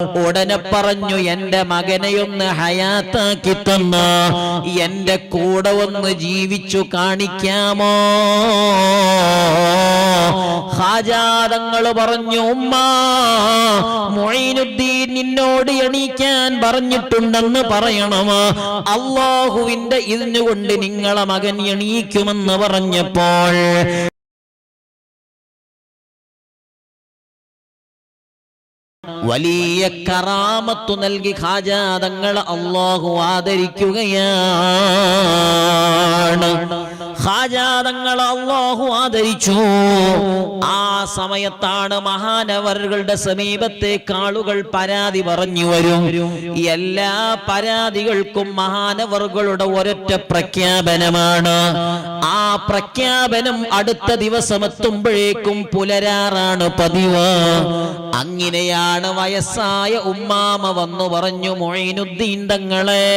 ഉടനെ പറഞ്ഞു, എന്റെ മകനെയൊന്ന് ഹയാത്താക്കി തന്ന് എന്റെ കൂടെ ഒന്ന് ജീവിച്ചു കാണിക്കാമോ? ഖാജാ തങ്ങൾ പറഞ്ഞു, ഉമ്മ മുഈനുദ്ദീൻ നിന്നോട് എണീക്കാൻ പറഞ്ഞിട്ടുണ്ടെന്ന് പറയണം. അല്ലാഹുവിന്റെ ഇദ്നുകൊണ്ട് നിങ്ങളെ മകൻ എണീക്കുമെന്ന് പറഞ്ഞപ്പോൾ വലിയ കറാമത്തു നൽകി ഖാജാ തങ്ങൾ അല്ലാഹു ആദരിക്കുകയാണ്. ഖാജാ തങ്ങൾ അല്ലാഹു ആദരിച്ചു. ആ സമയത്താണ് മഹാനവറുകളുടെ സമീപത്തേക്ക് ആളുകൾ പരാതി പറഞ്ഞു വരും. എല്ലാ പരാതികൾക്കും മഹാനവറുകളുടെ ഒരൊറ്റ പ്രഖ്യാപനമാണ്. ആ പ്രഖ്യാപനം അടുത്ത ദിവസം എത്തുമ്പോഴേക്കും പുലരാറാണ് പതിവ്. അങ്ങനെയാണ് വയസ്സായ ഉമ്മാമ വന്നു പറഞ്ഞു, മുഈനുദ്ദീൻ തങ്ങളെ,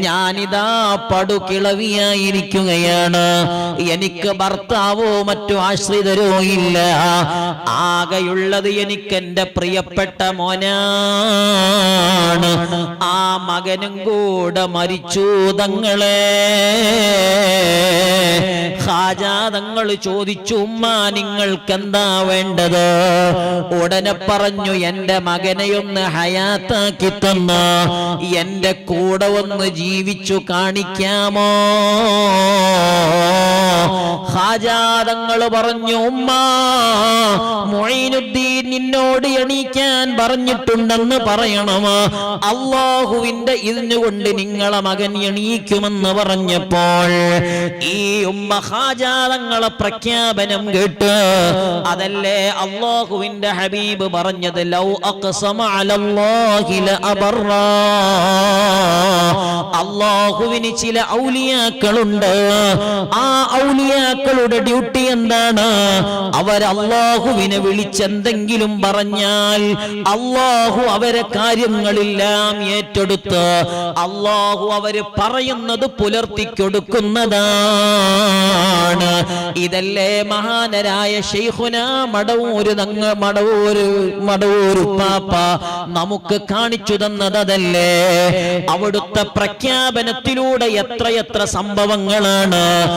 ഞാനിതാ പടുകിളവിയായിരിക്കുകയാണ്. എനിക്ക് ഭർത്താവോ മറ്റു ആശ്രിതരോ ഇല്ല. ആകെയുള്ളത് എനിക്ക് എന്റെ പ്രിയപ്പെട്ട മോനാണ്. ആ മകനും കൂടെ മരിച്ചു തങ്ങളെ. ഖാജാ തങ്ങൾ ചോദിച്ചു, ഉമ്മ നിങ്ങൾക്ക് എന്താ വേണ്ടത്? ഉടനെ പറഞ്ഞു, എന്റെ മകനെയൊന്ന് ഹയാത്താക്കി തന്ന് എന്റെ കൂടെ ഒന്ന് ജീവിച്ചു കാണിക്കാമോ? ഖാജാ തങ്ങൾ പറഞ്ഞു, ഉമ്മ മുഈനുദ്ദീൻ നിന്നോട് എണീക്കാൻ പറഞ്ഞിട്ടുണ്ടെന്ന് പറയണം. അല്ലാഹുവിന്റെ ഇദ്നുകൊണ്ട് നിങ്ങളെ മകൻ എണീക്കുമെന്ന് പറഞ്ഞപ്പോൾ ഈ ഉമ്മ ഖാജാ തങ്ങളെ പ്രഖ്യാപനം കേട്ട്, അതല്ലേ അല്ലാഹുവിന്റെ ഹബീബ് പറഞ്ഞത്, ലൗ അഖ്സമ അലല്ലാഹി ലഅബറ. അല്ലാഹുവിന് ചില ഔലിയാക്കളുണ്ട്. ആ ഔലിയാക്കളുടെ ഡ്യൂട്ടി എന്താണ്? അവർ അല്ലാഹുവിനെ വിളിച്ചെന്തെങ്കിലും പറഞ്ഞാൽ അല്ലാഹു അവരെ കാര്യങ്ങളെല്ലാം ഏറ്റെടുത്ത് അല്ലാഹു അവര് പറയുന്നത് പുലർത്തിക്കൊടുക്കുന്നതാണ്. ഇതല്ലേ മഹാനരായ ശൈഖുനാ മടവൂര് പാപ്പ നമുക്ക് കാണിച്ചു തന്നത്. അതല്ലേ അവിടുത്തെ പ്രഖ്യാപനത്തിലൂടെ എത്രയെത്ര സംഭവങ്ങളാണ്